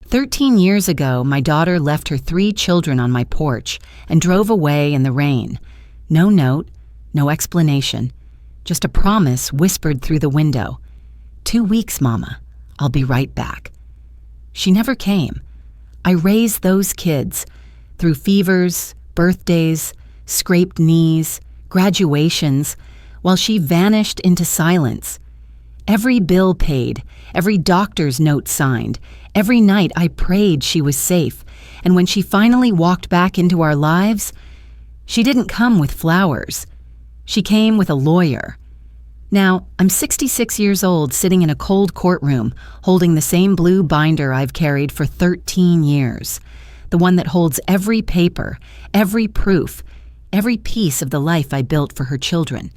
13 years ago, my daughter left her 3 children on my porch and drove away in the rain. No note, no explanation, just a promise whispered through the window. 2 weeks, Mama. I'll be right back. She never came. I raised those kids through fevers, birthdays, scraped knees, graduations, while she vanished into silence. Every bill paid, every doctor's note signed, every night I prayed she was safe, and when she finally walked back into our lives, she didn't come with flowers. She came with a lawyer. Now, I'm 66 years old sitting in a cold courtroom, holding the same blue binder I've carried for 13 years, the one that holds every paper, every proof, every piece of the life I built for her children.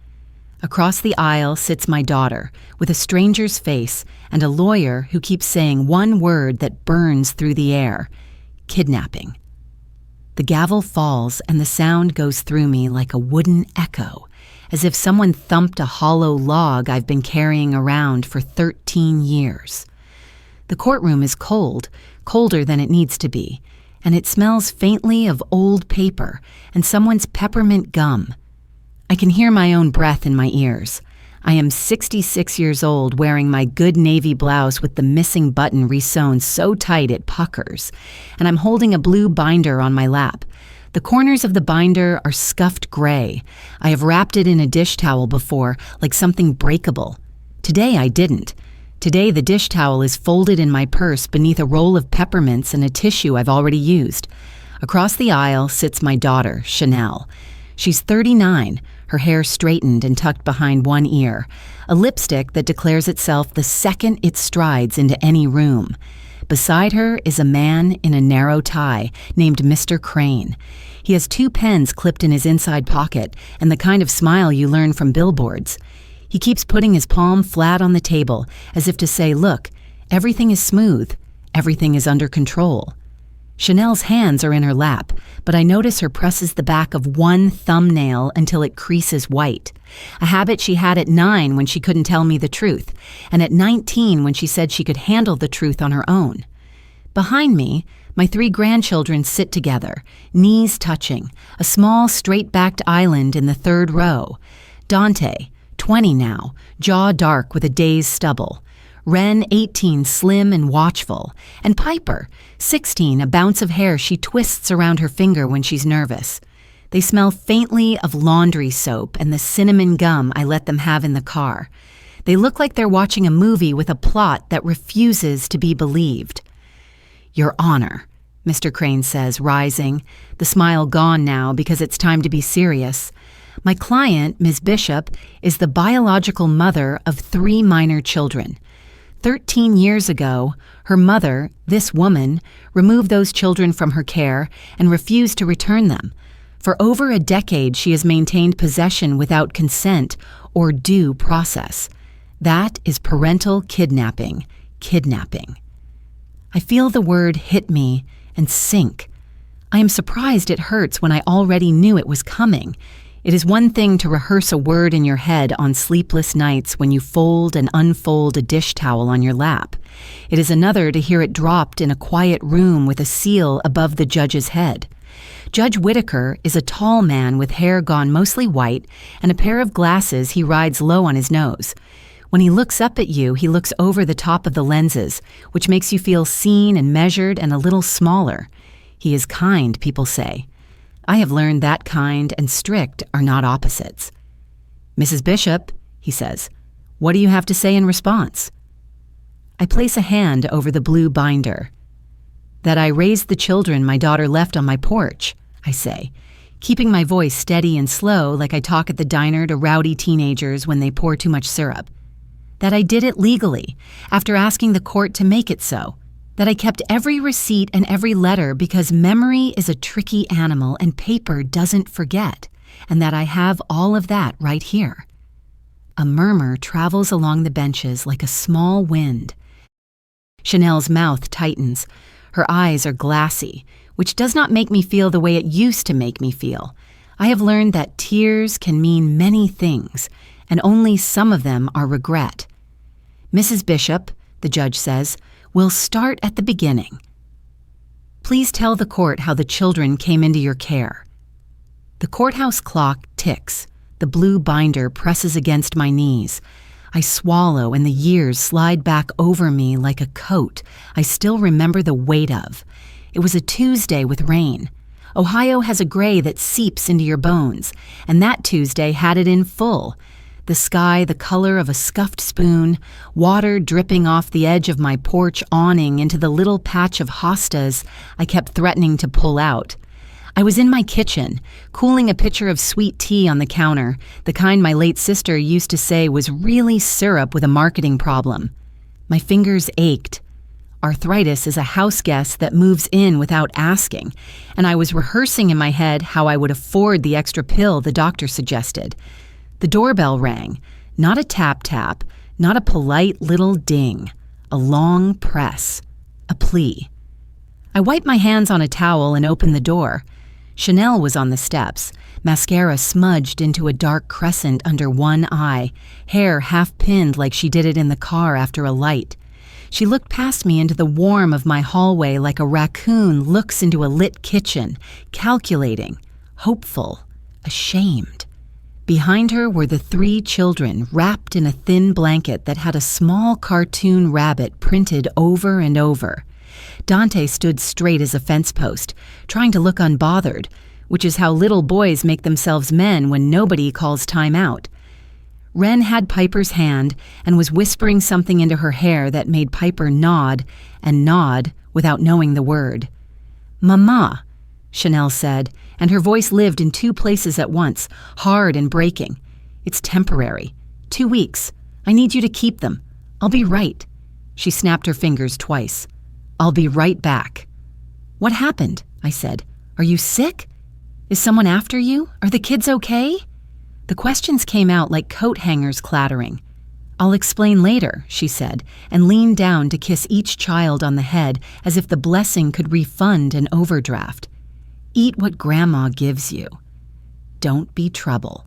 Across the aisle sits my daughter, with a stranger's face and a lawyer who keeps saying one word that burns through the air: kidnapping. The gavel falls and the sound goes through me like a wooden echo, as if someone thumped a hollow log I've been carrying around for 13 years. The courtroom is cold, colder than it needs to be, and it smells faintly of old paper and someone's peppermint gum. I can hear my own breath in my ears. I am 66 years old, wearing my good navy blouse with the missing button resewn so tight it puckers, and I'm holding a blue binder on my lap. The corners of the binder are scuffed gray. I have wrapped it in a dish towel before, like something breakable. Today I didn't. Today the dish towel is folded in my purse beneath a roll of peppermints and a tissue I've already used. Across the aisle sits my daughter, Chanel. She's 39, her hair straightened and tucked behind one ear, a lipstick that declares itself the second it strides into any room. Beside her is a man in a narrow tie named Mr. Crane. He has 2 pens clipped in his inside pocket and the kind of smile you learn from billboards. He keeps putting his palm flat on the table as if to say, look, everything is smooth, everything is under control. Chanel's hands are in her lap, but I notice her presses the back of one thumbnail until it creases white, a habit she had at 9 when she couldn't tell me the truth, and at 19 when she said she could handle the truth on her own. Behind me, my 3 grandchildren sit together, knees touching, a small straight-backed island in the 3rd row. Dante, 20 now, jaw dark with a day's stubble. Wren, 18, slim and watchful, and Piper, 16, a bounce of hair she twists around her finger when she's nervous. They smell faintly of laundry soap and the cinnamon gum I let them have in the car. They look like they're watching a movie with a plot that refuses to be believed. Your Honor, Mr. Crane says, rising, the smile gone now because it's time to be serious. My client, Ms. Bishop, is the biological mother of 3 minor children. 13 years ago, her mother, this woman, removed those children from her care and refused to return them. For over a decade, she has maintained possession without consent or due process. That is parental kidnapping. Kidnapping. I feel the word hit me and sink. I am surprised it hurts when I already knew it was coming. It is one thing to rehearse a word in your head on sleepless nights when you fold and unfold a dish towel on your lap. It is another to hear it dropped in a quiet room with a seal above the judge's head. Judge Whitaker is a tall man with hair gone mostly white and a pair of glasses he rides low on his nose. When he looks up at you, he looks over the top of the lenses, which makes you feel seen and measured and a little smaller. He is kind, people say. I have learned that kind and strict are not opposites. Mrs. Bishop, he says, what do you have to say in response? I place a hand over the blue binder. That I raised the children my daughter left on my porch, I say, keeping my voice steady and slow like I talk at the diner to rowdy teenagers when they pour too much syrup. That I did it legally, after asking the court to make it so. That I kept every receipt and every letter because memory is a tricky animal and paper doesn't forget, and that I have all of that right here. A murmur travels along the benches like a small wind. Chanel's mouth tightens. Her eyes are glassy, which does not make me feel the way it used to make me feel. I have learned that tears can mean many things, and only some of them are regret. Mrs. Bishop, the judge says, we'll start at the beginning. Please tell the court how the children came into your care." The courthouse clock ticks. The blue binder presses against my knees. I swallow and the years slide back over me like a coat I still remember the weight of. It was a Tuesday with rain. Ohio has a gray that seeps into your bones, and that Tuesday had it in full. The sky the color of a scuffed spoon, water dripping off the edge of my porch awning into the little patch of hostas I kept threatening to pull out. I was in my kitchen, cooling a pitcher of sweet tea on the counter, the kind my late sister used to say was really syrup with a marketing problem. My fingers ached. Arthritis is a house guest that moves in without asking, and I was rehearsing in my head how I would afford the extra pill the doctor suggested. The doorbell rang, not a tap-tap, not a polite little ding, a long press, a plea. I wiped my hands on a towel and opened the door. Chanel was on the steps, mascara smudged into a dark crescent under one eye, hair half pinned like she did it in the car after a light. She looked past me into the warm of my hallway like a raccoon looks into a lit kitchen, calculating, hopeful, ashamed. Behind her were the 3 children wrapped in a thin blanket that had a small cartoon rabbit printed over and over. Dante stood straight as a fence post, trying to look unbothered, which is how little boys make themselves men when nobody calls time out. Wren had Piper's hand and was whispering something into her hair that made Piper nod and nod without knowing the word. "Mama," Chanel said, and her voice lived in 2 places at once, hard and breaking. "It's temporary. 2 weeks. I need you to keep them. I'll be right." She snapped her fingers twice. "I'll be right back." "What happened?" I said. "Are you sick? Is someone after you? Are the kids okay?" The questions came out like coat hangers clattering. "I'll explain later," she said, and leaned down to kiss each child on the head as if the blessing could refund an overdraft. "Eat what Grandma gives you. Don't be trouble."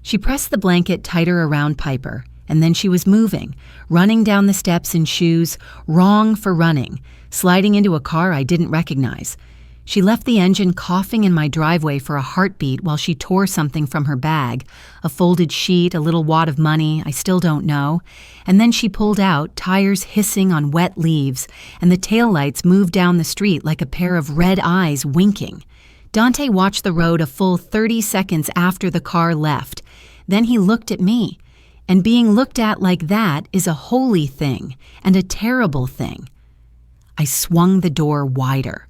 She pressed the blanket tighter around Piper, and then she was moving, running down the steps in shoes, wrong for running, sliding into a car I didn't recognize. She left the engine coughing in my driveway for a heartbeat while she tore something from her bag, a folded sheet, a little wad of money, I still don't know, and then she pulled out, tires hissing on wet leaves, and the taillights moved down the street like a pair of red eyes winking. Dante watched the road a full 30 seconds after the car left. Then he looked at me, and being looked at like that is a holy thing and a terrible thing. I swung the door wider.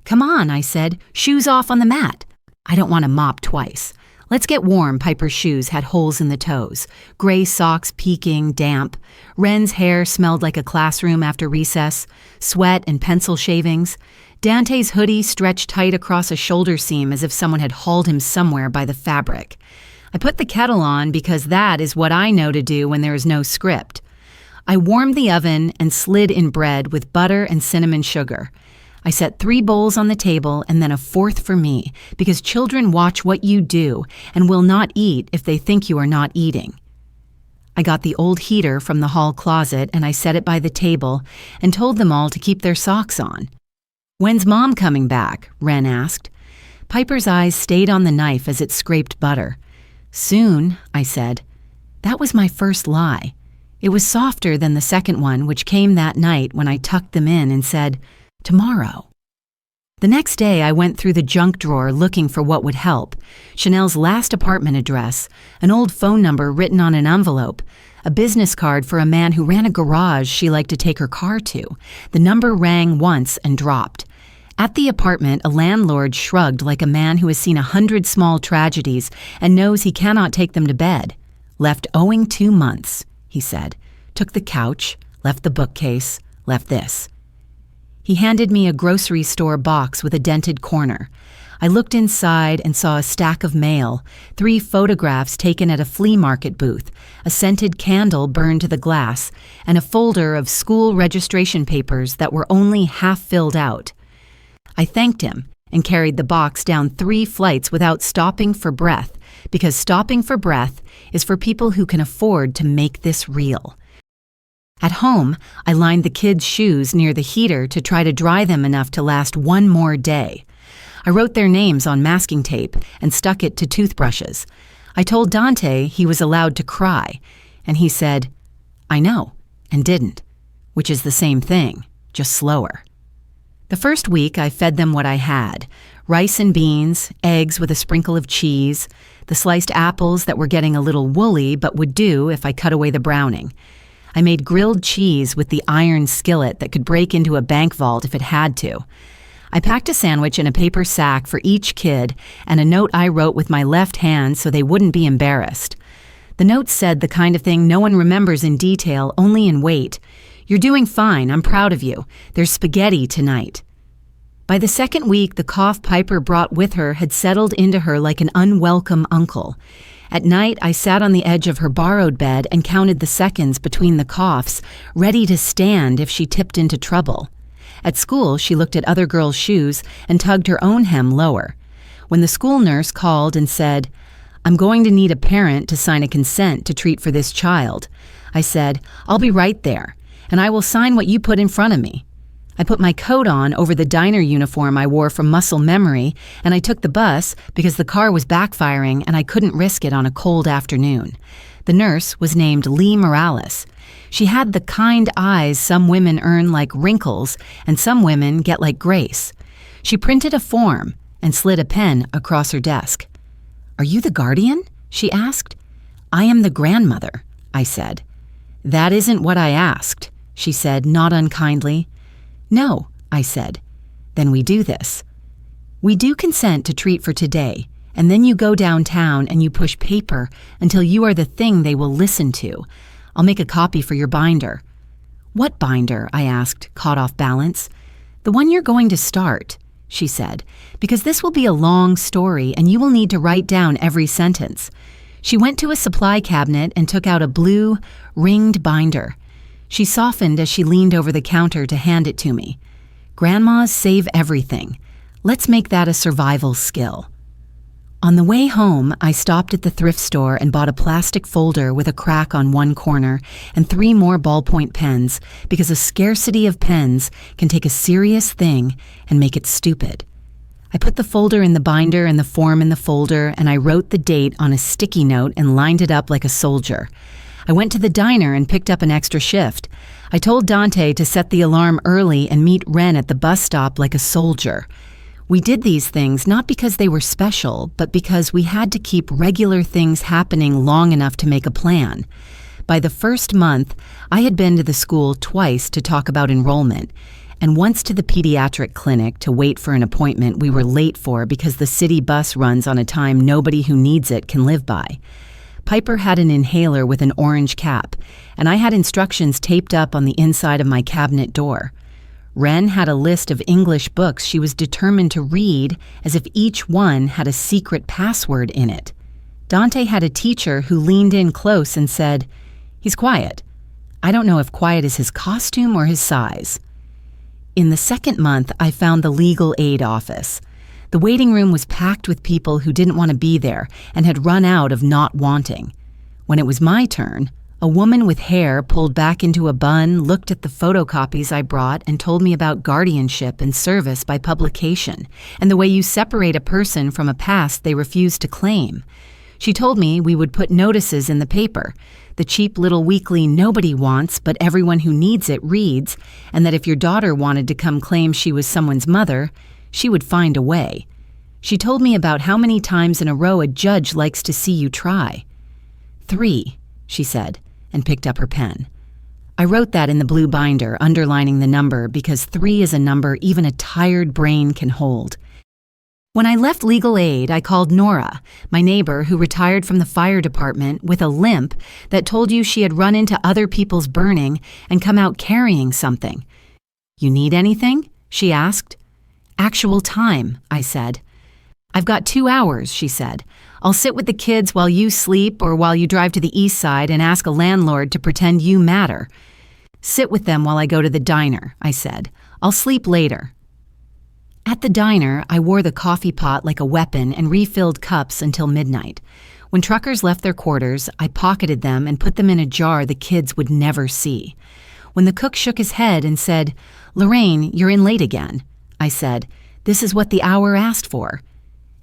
"Come on," I said. "Shoes off on the mat." I don't want to mop twice. Let's get warm. Piper's shoes had holes in the toes, gray socks peeking, damp. Wren's hair smelled like a classroom after recess, sweat and pencil shavings. Dante's hoodie stretched tight across a shoulder seam as if someone had hauled him somewhere by the fabric. I put the kettle on because that is what I know to do when there is no script. I warmed the oven and slid in bread with butter and cinnamon sugar. I set 3 bowls on the table and then a 4th for me, because children watch what you do and will not eat if they think you are not eating. I got the old heater from the hall closet and I set it by the table and told them all to keep their socks on. "When's Mom coming back?" Wren asked. Piper's eyes stayed on the knife as it scraped butter. "Soon," I said. That was my first lie. It was softer than the second one, which came that night when I tucked them in and said, "Tomorrow." The next day, I went through the junk drawer looking for what would help. Chanel's last apartment address, an old phone number written on an envelope, a business card for a man who ran a garage she liked to take her car to. The number rang once and dropped. At the apartment, a landlord shrugged like a man who has seen 100 small tragedies and knows he cannot take them to bed. "Left owing 2 months," he said. "Took the couch, left the bookcase, left this." He handed me a grocery store box with a dented corner. I looked inside and saw a stack of mail, 3 photographs taken at a flea market booth, a scented candle burned to the glass, and a folder of school registration papers that were only half filled out. I thanked him and carried the box down 3 flights without stopping for breath, because stopping for breath is for people who can afford to make this real. At home, I lined the kids' shoes near the heater to try to dry them enough to last one more day. I wrote their names on masking tape and stuck it to toothbrushes. I told Dante he was allowed to cry, and he said, "I know," and didn't, which is the same thing, just slower. The first week, I fed them what I had: rice and beans, eggs with a sprinkle of cheese, the sliced apples that were getting a little woolly but would do if I cut away the browning. I made grilled cheese with the iron skillet that could break into a bank vault if it had to. I packed a sandwich in a paper sack for each kid and a note I wrote with my left hand so they wouldn't be embarrassed. The note said the kind of thing no one remembers in detail, only in weight. "You're doing fine, I'm proud of you. There's spaghetti tonight." By the second week, the cough Piper brought with her had settled into her like an unwelcome uncle. At night, I sat on the edge of her borrowed bed and counted the seconds between the coughs, ready to stand if she tipped into trouble. At school, she looked at other girls' shoes and tugged her own hem lower. When the school nurse called and said, "I'm going to need a parent to sign a consent to treat for this child," I said, "I'll be right there, and I will sign what you put in front of me." I put my coat on over the diner uniform I wore from muscle memory, and I took the bus because the car was backfiring and I couldn't risk it on a cold afternoon. The nurse was named Lee Morales. She had the kind eyes some women earn like wrinkles and some women get like grace. She printed a form and slid a pen across her desk. "Are you the guardian?" she asked. "I am the grandmother," I said. "That isn't what I asked," she said, not unkindly. "No," I said. "Then we do this. We do consent to treat for today, and then you go downtown and you push paper until you are the thing they will listen to. I'll make a copy for your binder." "What binder?" I asked, caught off balance. "The one you're going to start," she said, "because this will be a long story and you will need to write down every sentence." She went to a supply cabinet and took out a blue, ringed binder. She softened as she leaned over the counter to hand it to me. "Grandmas save everything. Let's make that a survival skill." On the way home, I stopped at the thrift store and bought a plastic folder with a crack on one corner and 3 more ballpoint pens because a scarcity of pens can take a serious thing and make it stupid. I put the folder in the binder and the form in the folder, and I wrote the date on a sticky note and lined it up like a soldier. I went to the diner and picked up an extra shift. I told Dante to set the alarm early and meet Ren at the bus stop like a soldier. We did these things not because they were special, but because we had to keep regular things happening long enough to make a plan. By the first month, I had been to the school twice to talk about enrollment, and once to the pediatric clinic to wait for an appointment we were late for because the city bus runs on a time nobody who needs it can live by. Piper had an inhaler with an orange cap, and I had instructions taped up on the inside of my cabinet door. Ren had a list of English books she was determined to read as if each one had a secret password in it. Dante had a teacher who leaned in close and said, "He's quiet. I don't know if quiet is his costume or his size." In the second month, I found the legal aid office. The waiting room was packed with people who didn't want to be there and had run out of not wanting. When it was my turn, a woman with hair pulled back into a bun looked at the photocopies I brought and told me about guardianship and service by publication and the way you separate a person from a past they refuse to claim. She told me we would put notices in the paper, the cheap little weekly nobody wants but everyone who needs it reads, and that if your daughter wanted to come claim she was someone's mother, she would find a way. She told me about how many times in a row a judge likes to see you try. 3, she said, and picked up her pen. I wrote that in the blue binder, underlining the number, because 3 is a number even a tired brain can hold. When I left legal aid, I called Nora, my neighbor who retired from the fire department with a limp that told you she had run into other people's burning and come out carrying something. "You need anything?" she asked. "Actual time," I said. "I've got 2 hours," she said. "I'll sit with the kids while you sleep or while you drive to the east side and ask a landlord to pretend you matter." "Sit with them while I go to the diner," I said. "I'll sleep later." At the diner, I wore the coffee pot like a weapon and refilled cups until midnight. When truckers left their quarters, I pocketed them and put them in a jar the kids would never see. When the cook shook his head and said, "Lorraine, you're in late again," I said, "This is what the hour asked for."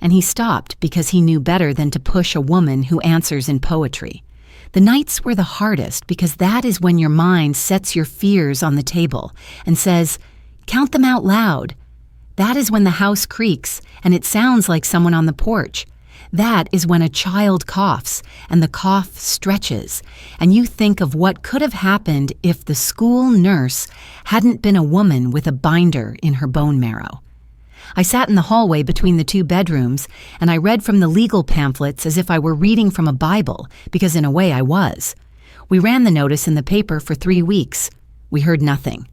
And he stopped because he knew better than to push a woman who answers in poetry. The nights were the hardest because that is when your mind sets your fears on the table and says, "Count them out loud." That is when the house creaks and it sounds like someone on the porch. That is when a child coughs and the cough stretches, and you think of what could have happened if the school nurse hadn't been a woman with a binder in her bone marrow. I sat in the hallway between the two bedrooms, and I read from the legal pamphlets as if I were reading from a Bible, because in a way I was. We ran the notice in the paper for 3 weeks. We heard nothing.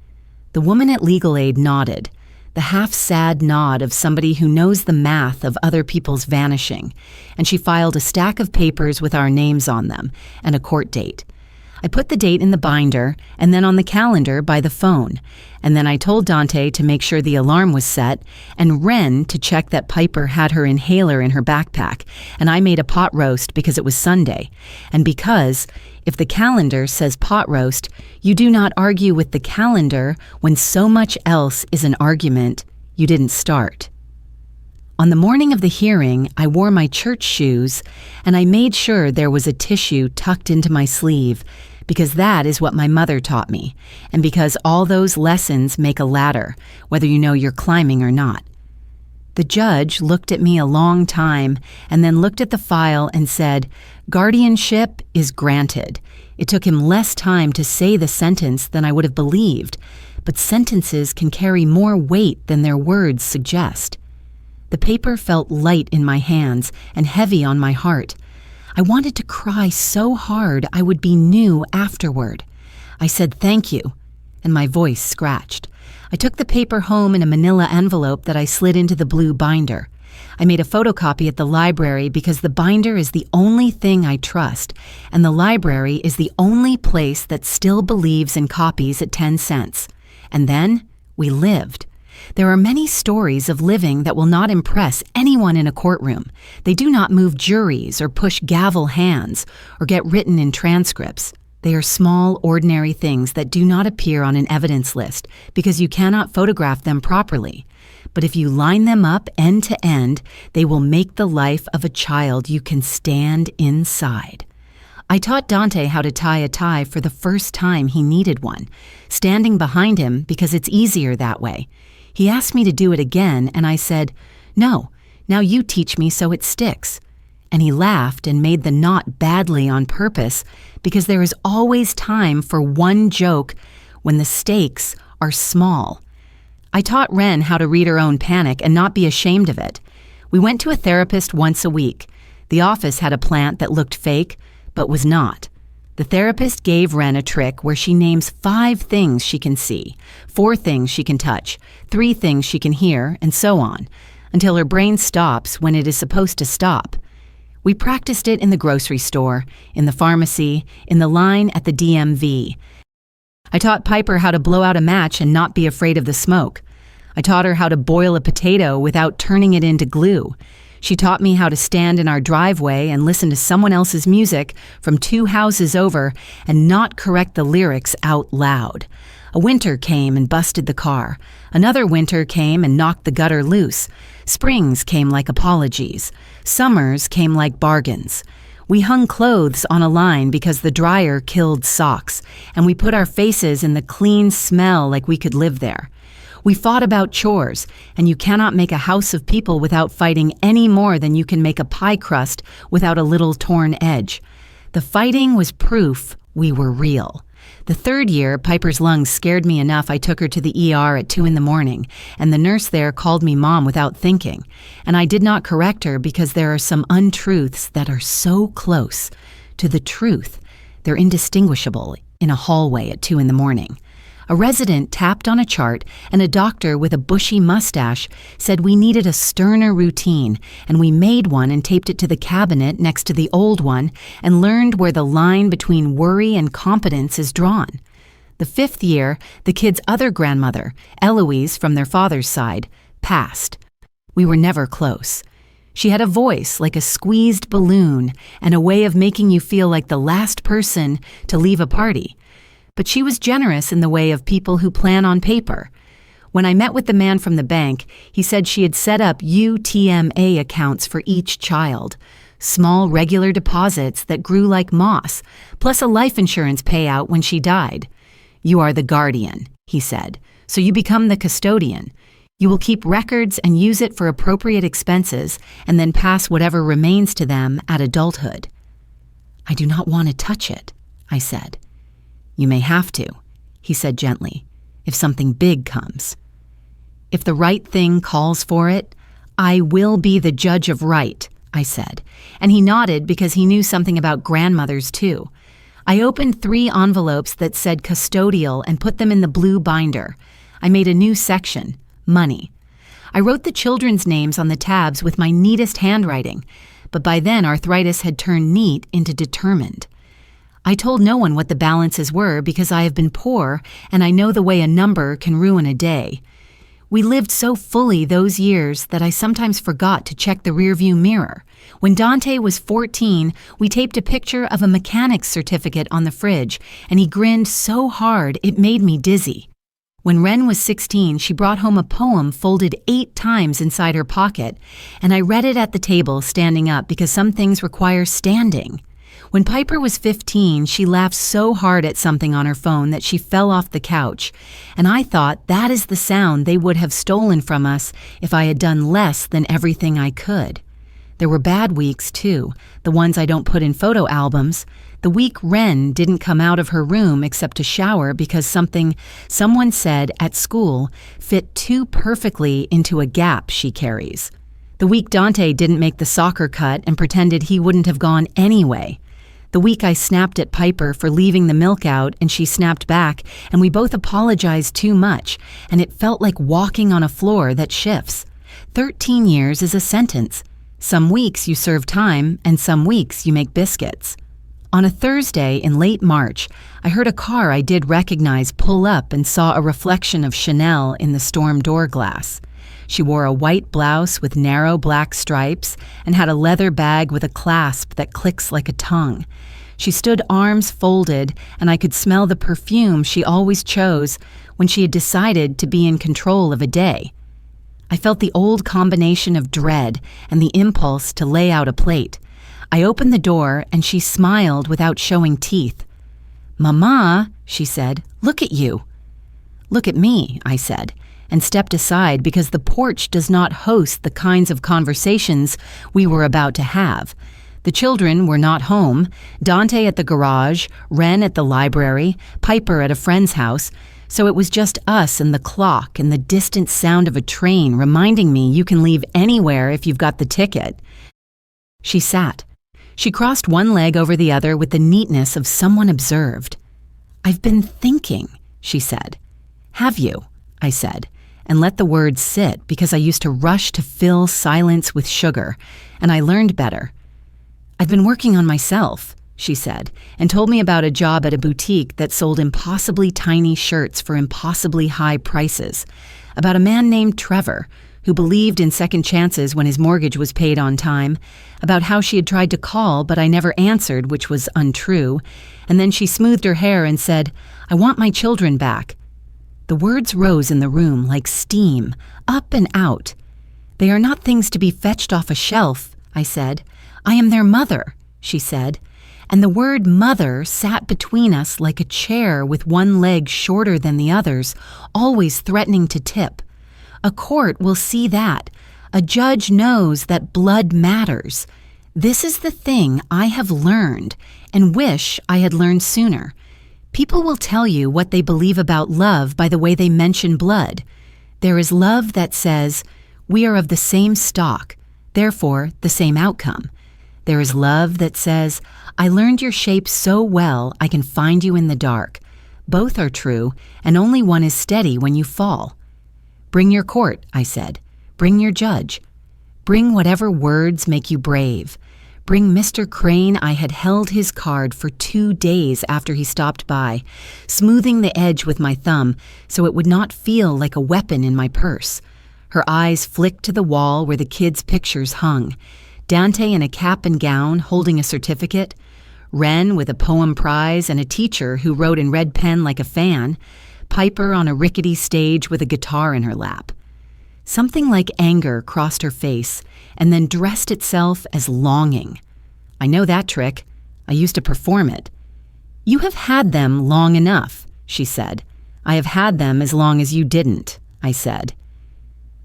The woman at Legal Aid nodded, the half-sad nod of somebody who knows the math of other people's vanishing, and she filed a stack of papers with our names on them and a court date. I put the date in the binder and then on the calendar by the phone, and then I told Dante to make sure the alarm was set and Wren to check that Piper had her inhaler in her backpack, and I made a pot roast because it was Sunday, and because if the calendar says pot roast, you do not argue with the calendar when so much else is an argument you didn't start. On the morning of the hearing, I wore my church shoes, and I made sure there was a tissue tucked into my sleeve, because that is what my mother taught me, and because all those lessons make a ladder, whether you know you're climbing or not. The judge looked at me a long time and then looked at the file and said, "Guardianship is granted." It took him less time to say the sentence than I would have believed, but sentences can carry more weight than their words suggest. The paper felt light in my hands and heavy on my heart. I wanted to cry so hard I would be new afterward. I said thank you, and my voice scratched. I took the paper home in a manila envelope that I slid into the blue binder. I made a photocopy at the library because the binder is the only thing I trust, and the library is the only place that still believes in copies at 10 cents. And then we lived. There are many stories of living that will not impress anyone in a courtroom. They do not move juries or push gavel hands or get written in transcripts. They are small, ordinary things that do not appear on an evidence list because you cannot photograph them properly. But if you line them up end to end, they will make the life of a child you can stand inside. I taught Dante how to tie a tie for the first time he needed one, standing behind him because it's easier that way. He asked me to do it again, and I said, "No, now you teach me so it sticks." And he laughed and made the knot badly on purpose because there is always time for one joke when the stakes are small. I taught Wren how to read her own panic and not be ashamed of it. We went to a therapist once a week. The office had a plant that looked fake, but was not. The therapist gave Wren a trick where she names 5 things she can see, 4 things she can touch, 3 things she can hear, and so on, until her brain stops when it is supposed to stop. We practiced it in the grocery store, in the pharmacy, in the line at the DMV. I taught Piper how to blow out a match and not be afraid of the smoke. I taught her how to boil a potato without turning it into glue. She taught me how to stand in our driveway and listen to someone else's music from 2 houses over and not correct the lyrics out loud. A winter came and busted the car. Another winter came and knocked the gutter loose. Springs came like apologies. Summers came like bargains. We hung clothes on a line because the dryer killed socks, and we put our faces in the clean smell like we could live there. We fought about chores, and you cannot make a house of people without fighting any more than you can make a pie crust without a little torn edge. The fighting was proof we were real. The 3rd year, Piper's lungs scared me enough I took her to the ER at 2 a.m, and the nurse there called me Mom without thinking. And I did not correct her because there are some untruths that are so close to the truth, they're indistinguishable in a hallway at 2 a.m. A resident tapped on a chart, and a doctor with a bushy mustache said we needed a sterner routine, and we made one and taped it to the cabinet next to the old one and learned where the line between worry and competence is drawn. The 5th year, the kid's other grandmother, Eloise from their father's side, passed. We were never close. She had a voice like a squeezed balloon and a way of making you feel like the last person to leave a party. but she was generous in the way of people who plan on paper. When I met with the man from the bank, he said she had set up UTMA accounts for each child, small regular deposits that grew like moss, plus a life insurance payout when she died. "You are the guardian," he said, "so you become the custodian. You will keep records and use it for appropriate expenses and then pass whatever remains to them at adulthood." "I do not want to touch it," I said. "You may have to," he said gently, "if something big comes. If the right thing calls for it, I will be the judge of right," I said, and he nodded because he knew something about grandmothers too. I opened 3 envelopes that said custodial and put them in the blue binder. I made a new section, money. I wrote the children's names on the tabs with my neatest handwriting, but by then arthritis had turned neat into determined. I told no one what the balances were because I have been poor and I know the way a number can ruin a day. We lived so fully those years that I sometimes forgot to check the rearview mirror. When Dante was 14, we taped a picture of a mechanic's certificate on the fridge, and he grinned so hard it made me dizzy. When Wren was 16, she brought home a poem folded 8 times inside her pocket, and I read it at the table standing up because some things require standing. When Piper was 15, she laughed so hard at something on her phone that she fell off the couch, and I thought that is the sound they would have stolen from us if I had done less than everything I could. There were bad weeks, too, the ones I don't put in photo albums. The week Wren didn't come out of her room except to shower because something someone said at school fit too perfectly into a gap she carries. The week Dante didn't make the soccer cut and pretended he wouldn't have gone anyway. The week I snapped at Piper for leaving the milk out and she snapped back and we both apologized too much, and it felt like walking on a floor that shifts. 13 years is a sentence. Some weeks you serve time and some weeks you make biscuits. On a Thursday in late March, I heard a car I did recognize pull up and saw a reflection of Chanel in the storm door glass. She wore a white blouse with narrow black stripes and had a leather bag with a clasp that clicks like a tongue. She stood arms folded, and I could smell the perfume she always chose when she had decided to be in control of a day. I felt the old combination of dread and the impulse to lay out a plate. I opened the door, and she smiled without showing teeth. "Mama," she said, "look at you." "Look at me," I said, and stepped aside because the porch does not host the kinds of conversations we were about to have. The children were not home, Dante at the garage, Wren at the library, Piper at a friend's house, so it was just us and the clock and the distant sound of a train reminding me you can leave anywhere if you've got the ticket. She sat. She crossed one leg over the other with the neatness of someone observed. "I've been thinking," she said. "Have you?" I said, and let the words sit because I used to rush to fill silence with sugar, and I learned better. "I've been working on myself," she said, and told me about a job at a boutique that sold impossibly tiny shirts for impossibly high prices, about a man named Trevor, who believed in second chances when his mortgage was paid on time, about how she had tried to call but I never answered, which was untrue, and then she smoothed her hair and said, "I want my children back." The words rose in the room like steam, up and out. "They are not things to be fetched off a shelf," I said. "I am their mother," she said, and the word mother sat between us like a chair with one leg shorter than the others, always threatening to tip. A court will see that. A judge knows that blood matters. This is the thing I have learned and wish I had learned sooner. People will tell you what they believe about love by the way they mention blood. There is love that says, we are of the same stock, therefore the same outcome. There is love that says, I learned your shape so well I can find you in the dark. Both are true, and only one is steady when you fall. Bring your court, I said. Bring your judge. Bring whatever words make you brave. Bring Mr. Crane. I had held his card for 2 days after he stopped by, smoothing the edge with my thumb so it would not feel like a weapon in my purse. Her eyes flicked to the wall where the kids' pictures hung. Dante in a cap and gown, holding a certificate. Wren with a poem prize and a teacher who wrote in red pen like a fan, Piper on a rickety stage with a guitar in her lap. Something like anger crossed her face and then dressed itself as longing. I know that trick. I used to perform it. You have had them long enough, she said. I have had them as long as you didn't, I said.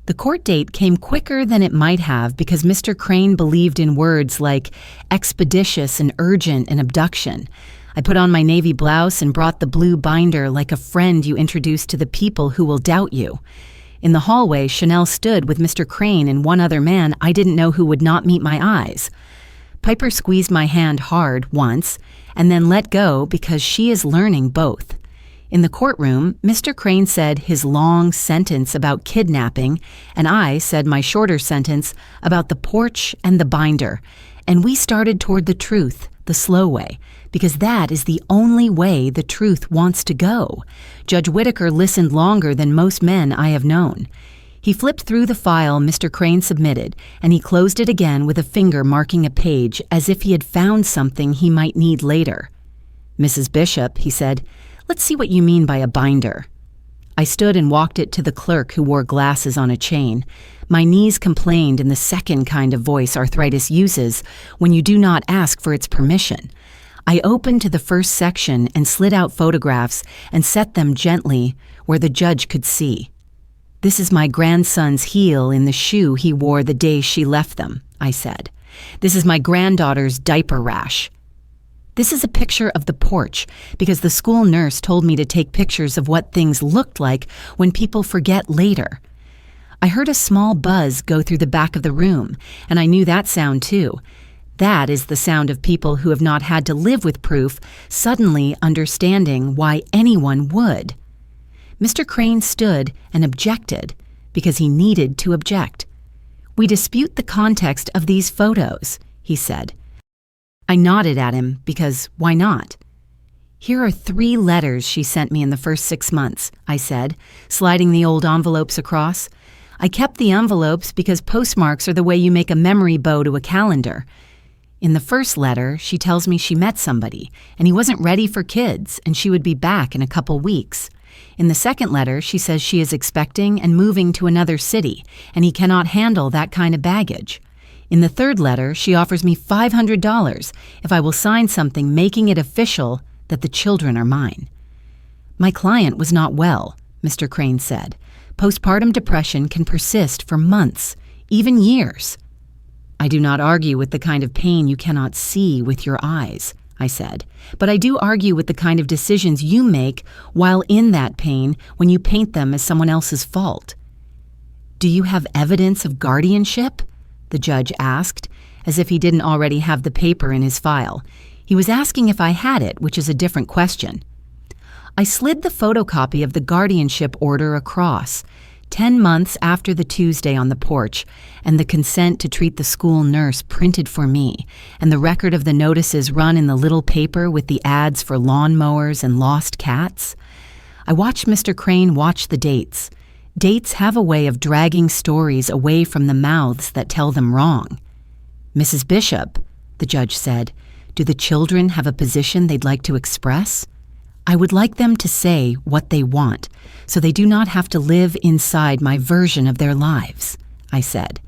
The court date came quicker than it might have because Mr. Crane believed in words like expeditious and urgent and abduction. I put on my navy blouse and brought the blue binder like a friend you introduce to the people who will doubt you. In the hallway, Chanel stood with Mr. Crane and one other man I didn't know who would not meet my eyes. Piper squeezed my hand hard once and then let go because she is learning both. In the courtroom, Mr. Crane said his long sentence about kidnapping, and I said my shorter sentence about the porch and the binder, and we started toward the truth, the slow way, because that is the only way the truth wants to go. Judge Whitaker listened longer than most men I have known. He flipped through the file Mr. Crane submitted, and he closed it again with a finger marking a page as if he had found something he might need later. Mrs. Bishop, he said, let's see what you mean by a binder. I stood and walked it to the clerk who wore glasses on a chain. My knees complained in the second kind of voice arthritis uses when you do not ask for its permission. I opened to the first section and slid out photographs and set them gently where the judge could see. This is my grandson's heel in the shoe he wore the day she left them, I said. This is my granddaughter's diaper rash. This is a picture of the porch because the school nurse told me to take pictures of what things looked like when people forget later. I heard a small buzz go through the back of the room, and I knew that sound too. That is the sound of people who have not had to live with proof suddenly understanding why anyone would. Mr. Crane stood and objected because he needed to object. We dispute the context of these photos, he said. I nodded at him because why not? Here are 3 letters she sent me in the first 6 months, I said, sliding the old envelopes across. I kept the envelopes because postmarks are the way you make a memory bow to a calendar. In the first letter, she tells me she met somebody, and he wasn't ready for kids, and she would be back in a couple weeks. In the second letter, she says she is expecting and moving to another city, and he cannot handle that kind of baggage. In the third letter, she offers me $500 if I will sign something making it official that the children are mine. My client was not well, Mr. Crane said. Postpartum depression can persist for months, even years. I do not argue with the kind of pain you cannot see with your eyes, I said, but I do argue with the kind of decisions you make while in that pain when you paint them as someone else's fault. Do you have evidence of guardianship? The judge asked, as if he didn't already have the paper in his file. He was asking if I had it, which is a different question. I slid the photocopy of the guardianship order across, 10 months after the Tuesday on the porch, and the consent to treat the school nurse printed for me, and the record of the notices run in the little paper with the ads for lawnmowers and lost cats. I watched Mr. Crane watch the dates. Dates have a way of dragging stories away from the mouths that tell them wrong. Mrs. Bishop, the judge said, do the children have a position they'd like to express? I would like them to say what they want, so they do not have to live inside my version of their lives, I said.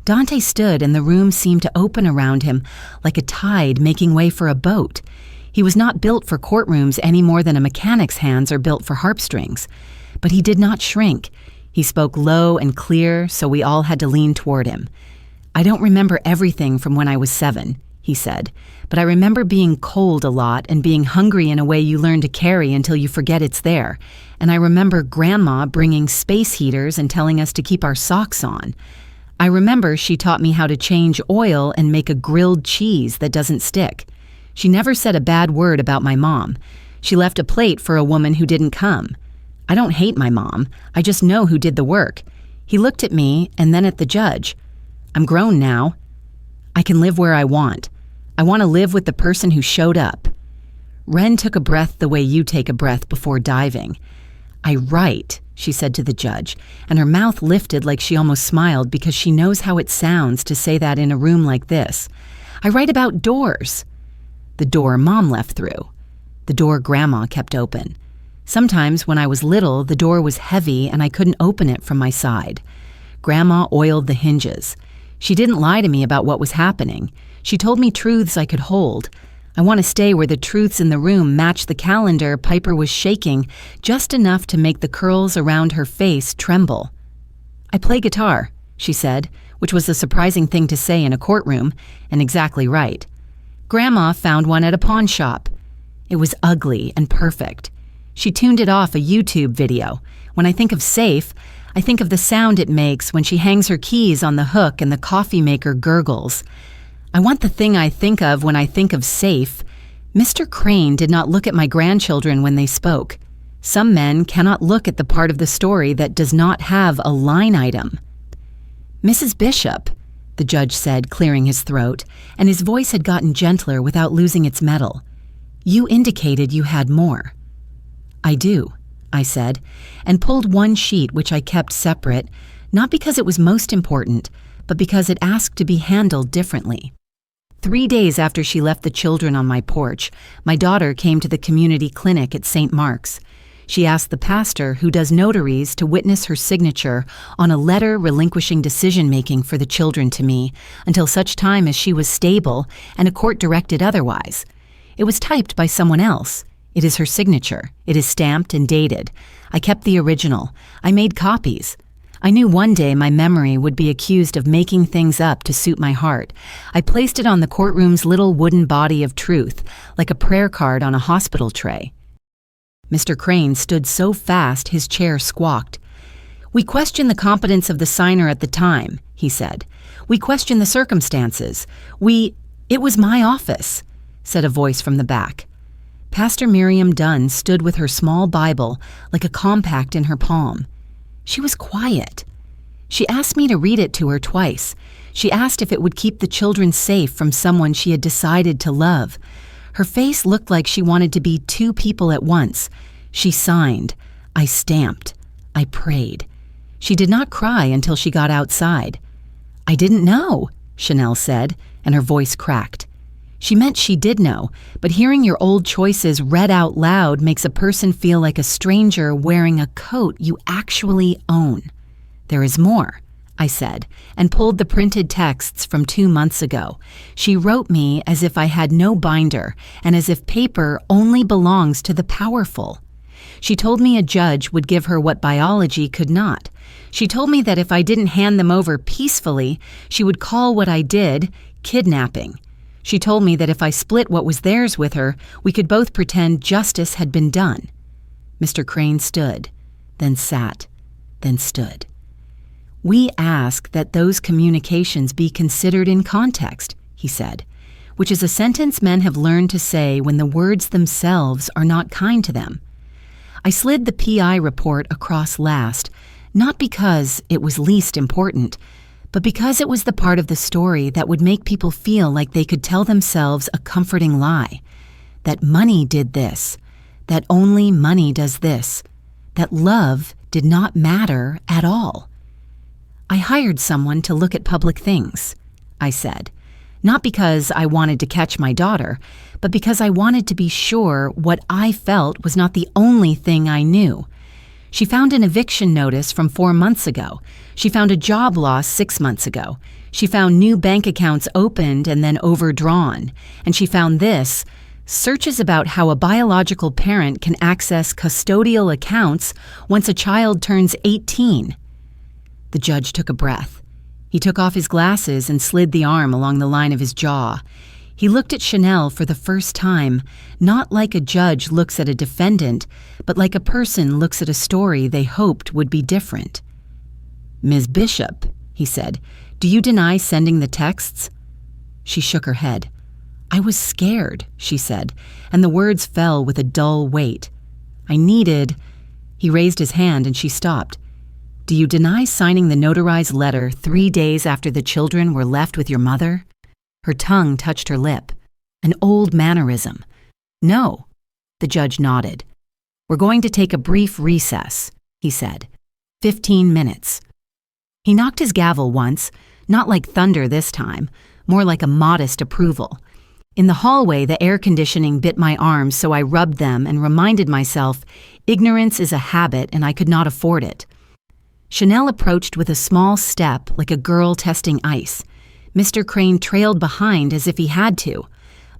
Dante stood and the room seemed to open around him like a tide making way for a boat. He was not built for courtrooms any more than a mechanic's hands are built for harpstrings. But he did not shrink. He spoke low and clear, so we all had to lean toward him. I don't remember everything from when I was 7, he said, but I remember being cold a lot and being hungry in a way you learn to carry until you forget it's there. And I remember Grandma bringing space heaters and telling us to keep our socks on. I remember she taught me how to change oil and make a grilled cheese that doesn't stick. She never said a bad word about my mom. She left a plate for a woman who didn't come. I don't hate my mom. I just know who did the work. He looked at me and then at the judge. I'm grown now. I can live where I want. I want to live with the person who showed up. Wren took a breath the way you take a breath before diving. I write, she said to the judge, and her mouth lifted like she almost smiled because she knows how it sounds to say that in a room like this. I write about doors. The door Mom left through. The door Grandma kept open. Sometimes when I was little, the door was heavy and I couldn't open it from my side. Grandma oiled the hinges. She didn't lie to me about what was happening. She told me truths I could hold. I want to stay where the truths in the room match the calendar Piper was shaking just enough to make the curls around her face tremble. "I play guitar," she said, which was a surprising thing to say in a courtroom, and exactly right. Grandma found one at a pawn shop. It was ugly and perfect. She tuned it off a YouTube video. When I think of safe, I think of the sound it makes when she hangs her keys on the hook and the coffee maker gurgles. I want the thing I think of when I think of safe. Mr. Crane did not look at my grandchildren when they spoke. Some men cannot look at the part of the story that does not have a line item. "Mrs. Bishop," the judge said, clearing his throat, and his voice had gotten gentler without losing its metal. "You indicated you had more." "I do," I said, and pulled one sheet which I kept separate, not because it was most important, but because it asked to be handled differently. 3 days after she left the children on my porch, my daughter came to the community clinic at St. Mark's. She asked the pastor, who does notaries, to witness her signature on a letter relinquishing decision-making for the children to me until such time as she was stable and a court directed otherwise. It was typed by someone else. It is her signature. It is stamped and dated. I kept the original. I made copies. I knew one day my memory would be accused of making things up to suit my heart. I placed it on the courtroom's little wooden body of truth, like a prayer card on a hospital tray. Mr. Crane stood so fast his chair squawked. "We question the competence of the signer at the time," he said. "We question the circumstances. It was my office," said a voice from the back. Pastor Miriam Dunn stood with her small Bible like a compact in her palm. She was quiet. She asked me to read it to her twice. She asked if it would keep the children safe from someone she had decided to love. Her face looked like she wanted to be two people at once. She signed. I stamped. I prayed. She did not cry until she got outside. "I didn't know," Chanel said, and her voice cracked. She meant she did know, but hearing your old choices read out loud makes a person feel like a stranger wearing a coat you actually own. "There is more," I said, and pulled the printed texts from 2 months ago. She wrote me as if I had no binder, and as if paper only belongs to the powerful. She told me a judge would give her what biology could not. She told me that if I didn't hand them over peacefully, she would call what I did kidnapping. She told me that if I split what was theirs with her, we could both pretend justice had been done. Mr. Crane stood, then sat, then stood. "We ask that those communications be considered in context," he said, which is a sentence men have learned to say when the words themselves are not kind to them. I slid the PI report across last, not because it was least important, but because it was the part of the story that would make people feel like they could tell themselves a comforting lie. That money did this, that only money does this, that love did not matter at all. "I hired someone to look at public things," I said, not because I wanted to catch my daughter, but because I wanted to be sure what I felt was not the only thing I knew. She found an eviction notice from 4 months ago. She found a job loss 6 months ago. She found new bank accounts opened and then overdrawn. And she found this: searches about how a biological parent can access custodial accounts once a child turns 18. The judge took a breath. He took off his glasses and slid the arm along the line of his jaw. He looked at Chanel for the first time, not like a judge looks at a defendant, but like a person looks at a story they hoped would be different. "Ms. Bishop," he said, "do you deny sending the texts?" She shook her head. "I was scared," she said, and the words fell with a dull weight. He raised his hand and she stopped. "Do you deny signing the notarized letter 3 days after the children were left with your mother?" Her tongue touched her lip. An old mannerism. "No." The judge nodded. "We're going to take a brief recess," he said. 15 minutes. He knocked his gavel once, not like thunder this time, more like a modest approval. In the hallway, the air conditioning bit my arms, so I rubbed them and reminded myself ignorance is a habit and I could not afford it. Chanel approached with a small step like a girl testing ice. Mr. Crane trailed behind as if he had to.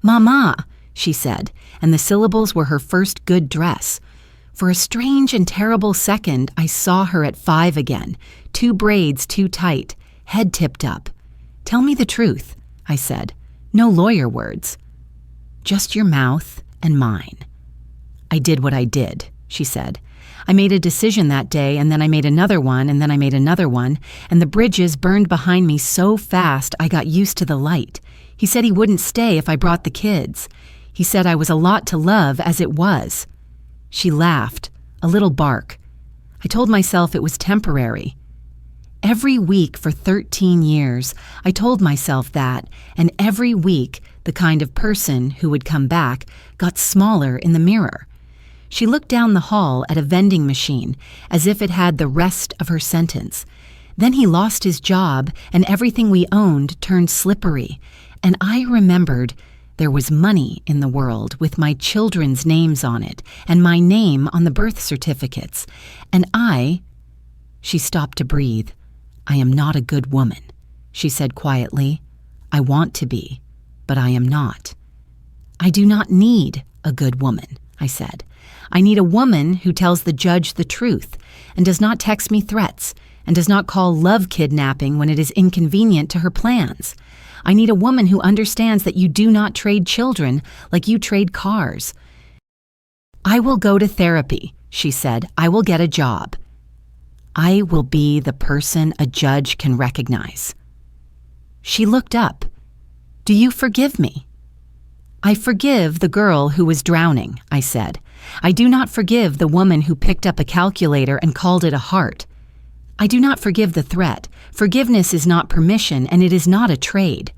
"Mama," she said, and the syllables were her first good dress. For a strange and terrible second, I saw her at 5 again, 2 braids too tight, head tipped up. "Tell me the truth," I said. "No lawyer words." "Just your mouth and mine." "I did what I did," she said. "I made a decision that day, and then I made another one, and then I made another one, and the bridges burned behind me so fast I got used to the light. He said he wouldn't stay if I brought the kids. He said I was a lot to love as it was." She laughed, a little bark. I told myself it was temporary. Every week for 13 years, I told myself that, and every week, the kind of person who would come back got smaller in the mirror. She looked down the hall at a vending machine, as if it had the rest of her sentence. Then he lost his job, and everything we owned turned slippery. And I remembered there was money in the world with my children's names on it, and my name on the birth certificates. And she stopped to breathe. "I am not a good woman," she said quietly. "I want to be, but I am not." "I do not need a good woman," I said. "I need a woman who tells the judge the truth and does not text me threats and does not call love kidnapping when it is inconvenient to her plans. I need a woman who understands that you do not trade children like you trade cars." "I will go to therapy," she said. "I will get a job. I will be the person a judge can recognize." She looked up. "Do you forgive me?" "I forgive the girl who was drowning," I said. "I do not forgive the woman who picked up a calculator and called it a heart. I do not forgive the threat. Forgiveness is not permission, and it is not a trade."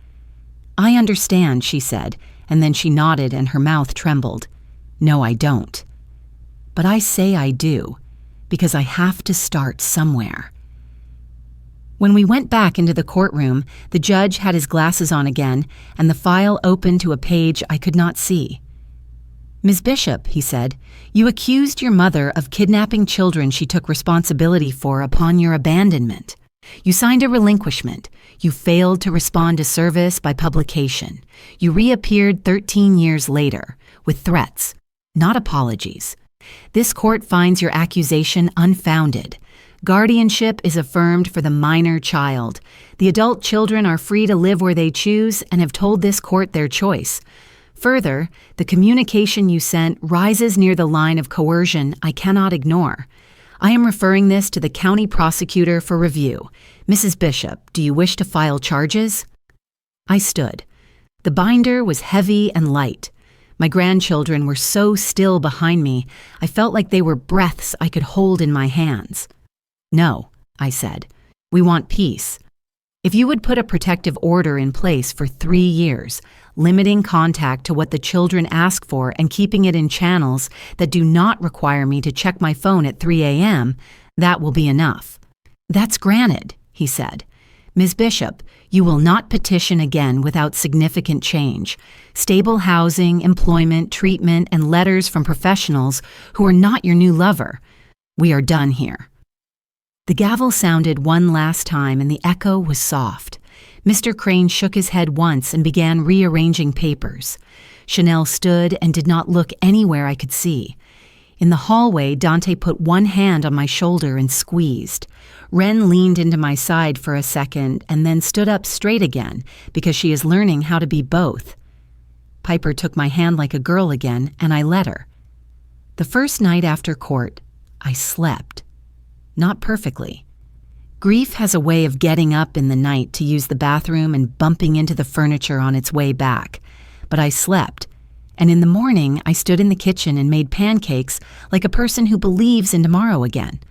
"I understand," she said, and then she nodded and her mouth trembled. "No, I don't. But I say I do, because I have to start somewhere." When we went back into the courtroom, the judge had his glasses on again, and the file opened to a page I could not see. "Ms. Bishop," he said, "you accused your mother of kidnapping children she took responsibility for upon your abandonment. You signed a relinquishment. You failed to respond to service by publication. You reappeared 13 years later with threats, not apologies. This court finds your accusation unfounded. Guardianship is affirmed for the minor child. The adult children are free to live where they choose and have told this court their choice. Further, the communication you sent rises near the line of coercion I cannot ignore. I am referring this to the county prosecutor for review. Mrs. Bishop, do you wish to file charges?" I stood. The binder was heavy and light. My grandchildren were so still behind me, I felt like they were breaths I could hold in my hands. "No," I said. "We want peace. If you would put a protective order in place for 3 years, limiting contact to what the children ask for and keeping it in channels that do not require me to check my phone at 3 a.m., that will be enough." "That's granted," he said. "Ms. Bishop, you will not petition again without significant change. Stable housing, employment, treatment, and letters from professionals who are not your new lover. We are done here." The gavel sounded one last time and the echo was soft. Mr. Crane shook his head once and began rearranging papers. Chanel stood and did not look anywhere I could see. In the hallway, Dante put one hand on my shoulder and squeezed. Ren leaned into my side for a second and then stood up straight again because she is learning how to be both. Piper took my hand like a girl again, and I let her. The first night after court, I slept. Not perfectly. Grief has a way of getting up in the night to use the bathroom and bumping into the furniture on its way back. But I slept, and in the morning I stood in the kitchen and made pancakes like a person who believes in tomorrow again.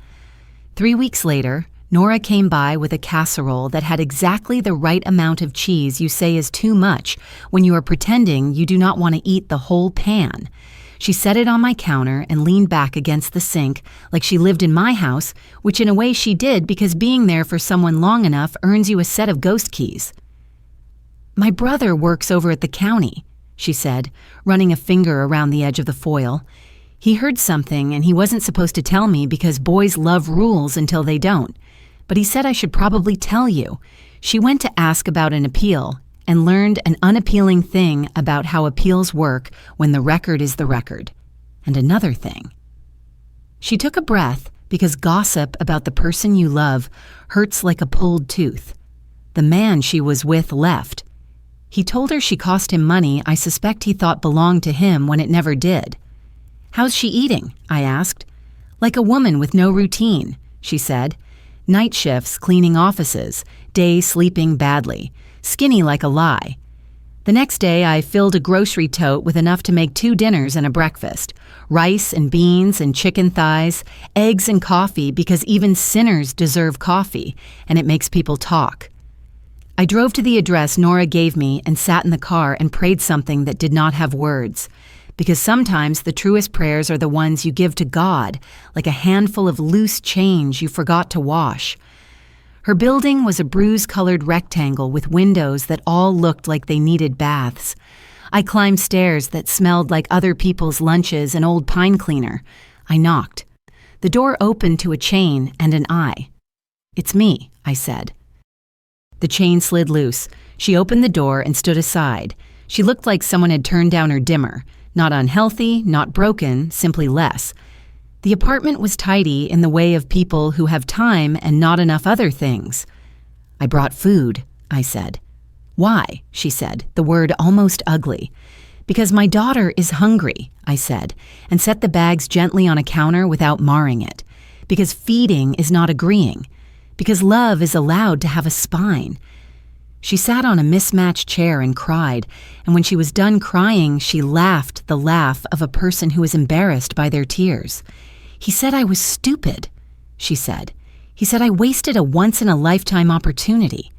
3 weeks later, Nora came by with a casserole that had exactly the right amount of cheese you say is too much when you are pretending you do not want to eat the whole pan. She set it on my counter and leaned back against the sink like she lived in my house, which in a way she did because being there for someone long enough earns you a set of ghost keys. "My brother works over at the county," she said, running a finger around the edge of the foil. He heard something and he wasn't supposed to tell me because boys love rules until they don't. But he said I should probably tell you. She went to ask about an appeal and learned an unappealing thing about how appeals work when the record is the record. And another thing. She took a breath because gossip about the person you love hurts like a pulled tooth. The man she was with left. He told her she cost him money I suspect he thought belonged to him when it never did. "How's she eating?" I asked. "Like a woman with no routine," she said. "Night shifts cleaning offices, day sleeping badly, skinny like a lie." The next day I filled a grocery tote with enough to make 2 dinners and a breakfast. Rice and beans and chicken thighs, eggs and coffee because even sinners deserve coffee, and it makes people talk. I drove to the address Nora gave me and sat in the car and prayed something that did not have words. Because sometimes the truest prayers are the ones you give to God, like a handful of loose change you forgot to wash. Her building was a bruise-colored rectangle with windows that all looked like they needed baths. I climbed stairs that smelled like other people's lunches and old pine cleaner. I knocked. The door opened to a chain and an eye. "It's me," I said. The chain slid loose. She opened the door and stood aside. She looked like someone had turned down her dimmer. Not unhealthy, not broken, simply less. The apartment was tidy in the way of people who have time and not enough other things. "I brought food," I said. "Why?" she said, the word almost ugly. "Because my daughter is hungry," I said, and set the bags gently on a counter without marring it. Because feeding is not agreeing. Because love is allowed to have a spine. She sat on a mismatched chair and cried, and when she was done crying, she laughed the laugh of a person who is embarrassed by their tears. "He said I was stupid," she said. "He said I wasted a once-in-a-lifetime opportunity."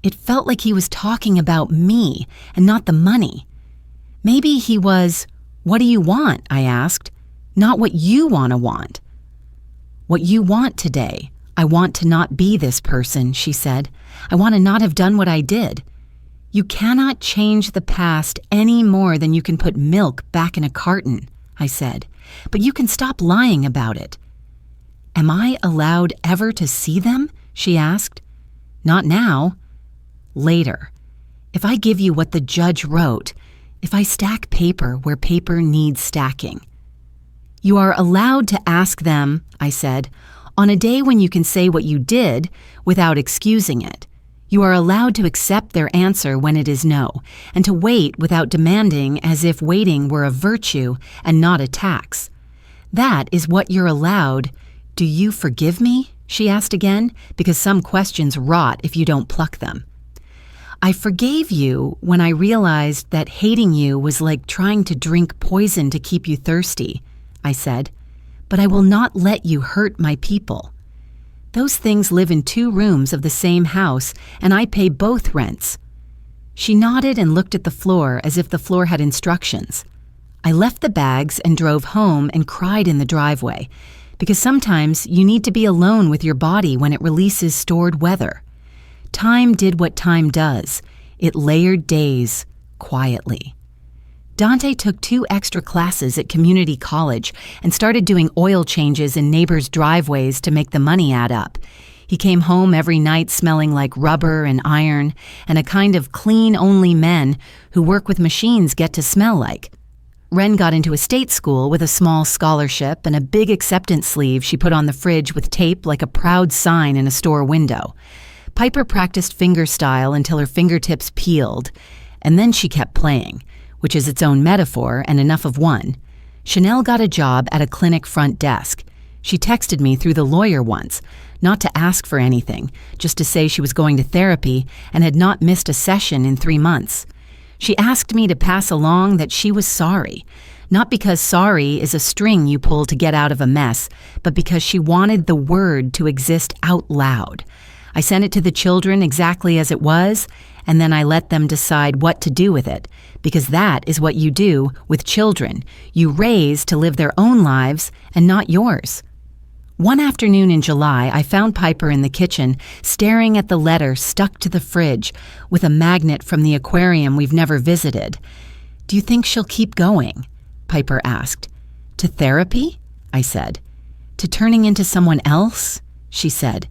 It felt like he was talking about me and not the money. Maybe he was, "What do you want?" I asked. "Not what you want. What you want today. I want to not be this person," she said. "I want to not have done what I did." "You cannot change the past any more than you can put milk back in a carton," I said. "But you can stop lying about it." "Am I allowed ever to see them?" she asked. "Not now." "Later. If I give you what the judge wrote, if I stack paper where paper needs stacking." "You are allowed to ask them," I said, "on a day when you can say what you did without excusing it. You are allowed to accept their answer when it is no, and to wait without demanding as if waiting were a virtue and not a tax. That is what you're allowed. Do you forgive me?" she asked again, because some questions rot if you don't pluck them. "I forgave you when I realized that hating you was like trying to drink poison to keep you thirsty," I said. "But I will not let you hurt my people. Those things live in 2 rooms of the same house, and I pay both rents." She nodded and looked at the floor as if the floor had instructions. I left the bags and drove home and cried in the driveway, because sometimes you need to be alone with your body when it releases stored weather. Time did what time does. It layered days, quietly. Dante took 2 extra classes at community college and started doing oil changes in neighbors' driveways to make the money add up. He came home every night smelling like rubber and iron, and a kind of clean-only men who work with machines get to smell like. Wren got into a state school with a small scholarship and a big acceptance sleeve she put on the fridge with tape like a proud sign in a store window. Piper practiced fingerstyle until her fingertips peeled, and then she kept playing, which is its own metaphor and enough of one. Chanel got a job at a clinic front desk. She texted me through the lawyer once, not to ask for anything, just to say she was going to therapy and had not missed a session in 3 months. She asked me to pass along that she was sorry, not because sorry is a string you pull to get out of a mess, but because she wanted the word to exist out loud. I sent it to the children exactly as it was, and then I let them decide what to do with it, because that is what you do with children. You raise to live their own lives and not yours. One afternoon in July, I found Piper in the kitchen, staring at the letter stuck to the fridge with a magnet from the aquarium we've never visited. "Do you think she'll keep going?" Piper asked. "To therapy?" I said. "To turning into someone else?" she said.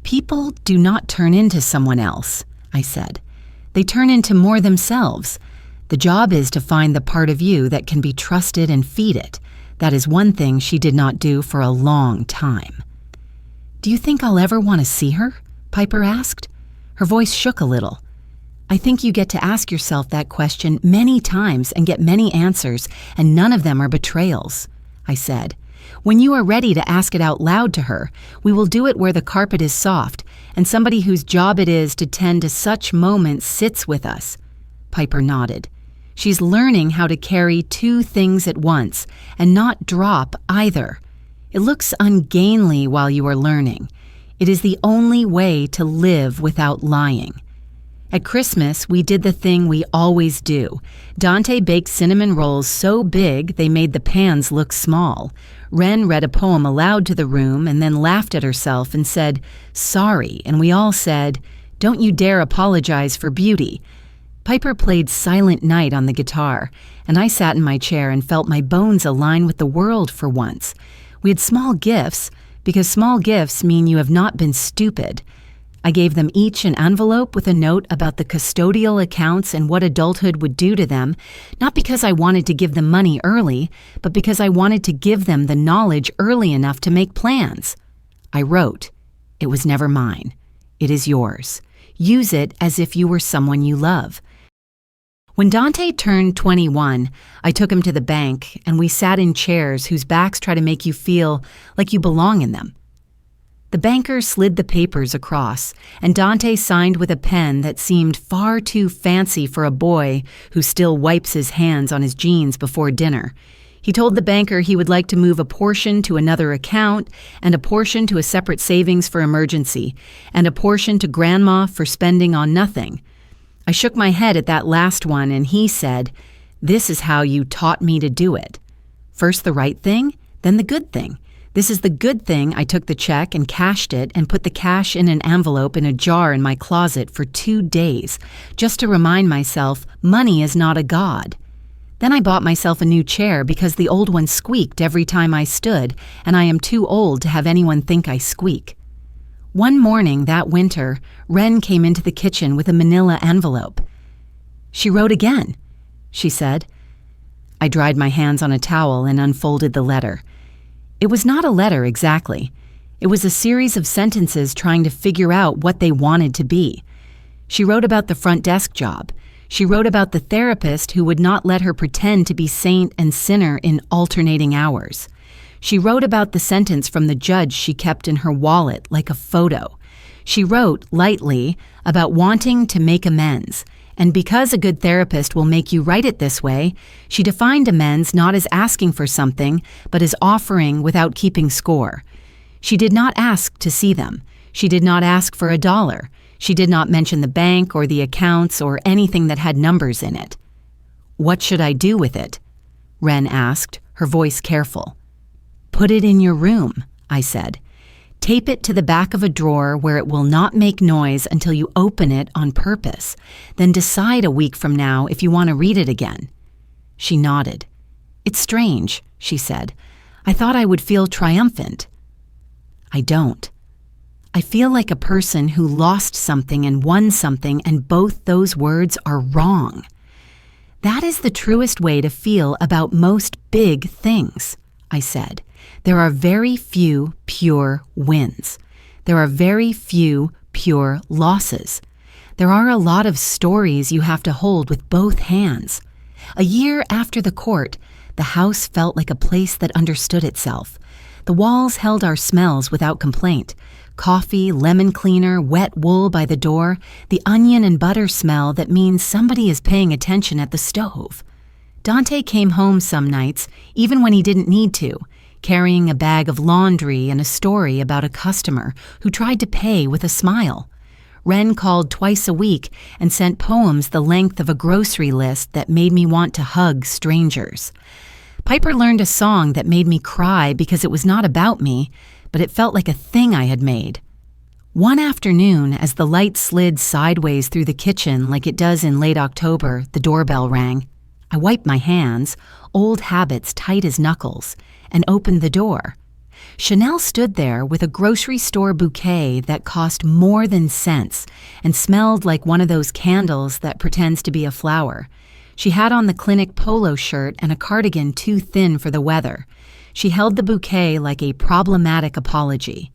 "People do not turn into someone else," I said. "They turn into more themselves. The job is to find the part of you that can be trusted and feed it. That is one thing she did not do for a long time." "Do you think I'll ever want to see her?" Piper asked. Her voice shook a little. "I think you get to ask yourself that question many times and get many answers, and none of them are betrayals," I said. "When you are ready to ask it out loud to her, we will do it where the carpet is soft, and somebody whose job it is to tend to such moments sits with us." Piper nodded. "She's learning how to carry two things at once and not drop either. It looks ungainly while you are learning. It is the only way to live without lying." At Christmas, we did the thing we always do. Dante baked cinnamon rolls so big they made the pans look small. Wren read a poem aloud to the room and then laughed at herself and said, "Sorry," and we all said, "Don't you dare apologize for beauty." Piper played Silent Night on the guitar, and I sat in my chair and felt my bones align with the world for once. We had small gifts, because small gifts mean you have not been stupid. I gave them each an envelope with a note about the custodial accounts and what adulthood would do to them, not because I wanted to give them money early, but because I wanted to give them the knowledge early enough to make plans. I wrote, "It was never mine. It is yours. Use it as if you were someone you love." When Dante turned 21, I took him to the bank, and we sat in chairs whose backs try to make you feel like you belong in them. The banker slid the papers across, and Dante signed with a pen that seemed far too fancy for a boy who still wipes his hands on his jeans before dinner. He told the banker he would like to move a portion to another account, and a portion to a separate savings for emergency, and a portion to Grandma for spending on nothing. I shook my head at that last one, and he said, "This is how you taught me to do it. First the right thing, then the good thing. This is the good thing." I took the check and cashed it and put the cash in an envelope in a jar in my closet for 2 days, just to remind myself money is not a god. Then I bought myself a new chair because the old one squeaked every time I stood, and I am too old to have anyone think I squeak. One morning that winter, Wren came into the kitchen with a manila envelope. "She wrote again," she said. I dried my hands on a towel and unfolded the letter. It was not a letter exactly. It was a series of sentences trying to figure out what they wanted to be. She wrote about the front desk job. She wrote about the therapist who would not let her pretend to be saint and sinner in alternating hours. She wrote about the sentence from the judge she kept in her wallet like a photo. She wrote, lightly, about wanting to make amends, and because a good therapist will make you write it this way, she defined amends not as asking for something, but as offering without keeping score. She did not ask to see them. She did not ask for $1. She did not mention the bank or the accounts or anything that had numbers in it. "What should I do with it?" Wren asked, her voice careful. "Put it in your room," I said. "Tape it to the back of a drawer where it will not make noise until you open it on purpose. Then decide a week from now if you want to read it again." She nodded. "It's strange," she said. "I thought I would feel triumphant." I don't. I feel like a person who lost something and won something, and both those words are wrong. That is the truest way to feel about most big things, I said. There are very few pure wins. There are very few pure losses. There are a lot of stories you have to hold with both hands. A year after the court, the house felt like a place that understood itself. The walls held our smells without complaint. Coffee, lemon cleaner, wet wool by the door, the onion and butter smell that means somebody is paying attention at the stove. Dante came home some nights, even when he didn't need to, carrying a bag of laundry and a story about a customer who tried to pay with a smile. Wren called twice a week and sent poems the length of a grocery list that made me want to hug strangers. Piper learned a song that made me cry because it was not about me, but it felt like a thing I had made. One afternoon, as the light slid sideways through the kitchen like it does in late October, the doorbell rang. I wiped my hands, old habits tight as knuckles, and opened the door. Chanel stood there with a grocery store bouquet that cost more than cents and smelled like one of those candles that pretends to be a flower. She had on the clinic polo shirt and a cardigan too thin for the weather. She held the bouquet like a problematic apology.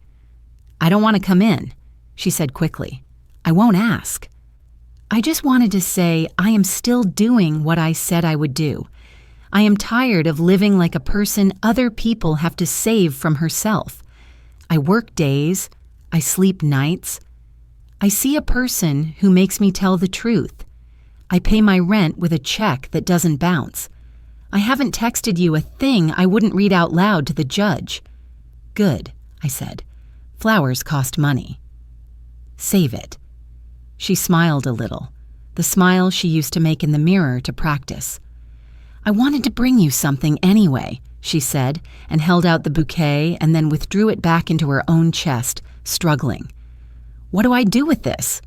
"I don't want to come in," she said quickly. "I won't ask. I just wanted to say I am still doing what I said I would do. I am tired of living like a person other people have to save from herself. I work days, I sleep nights. I see a person who makes me tell the truth. I pay my rent with a check that doesn't bounce. I haven't texted you a thing I wouldn't read out loud to the judge." "Good," I said. "Flowers cost money. Save it." She smiled a little, the smile she used to make in the mirror to practice. "I wanted to bring you something anyway," she said, and held out the bouquet and then withdrew it back into her own chest, struggling. "What do I do with this?"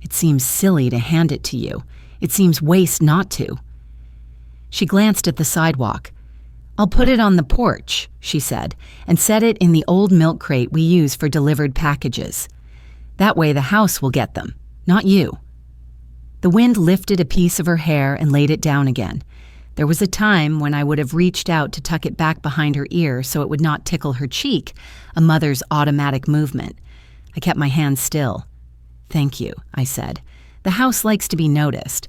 "It seems silly to hand it to you. It seems waste not to." She glanced at the sidewalk. "I'll put it on the porch," she said, and set it in the old milk crate we use for delivered packages. "That way the house will get them, not you." The wind lifted a piece of her hair and laid it down again. There was a time when I would have reached out to tuck it back behind her ear so it would not tickle her cheek, a mother's automatic movement. I kept my hand still. "Thank you," I said. "The house likes to be noticed.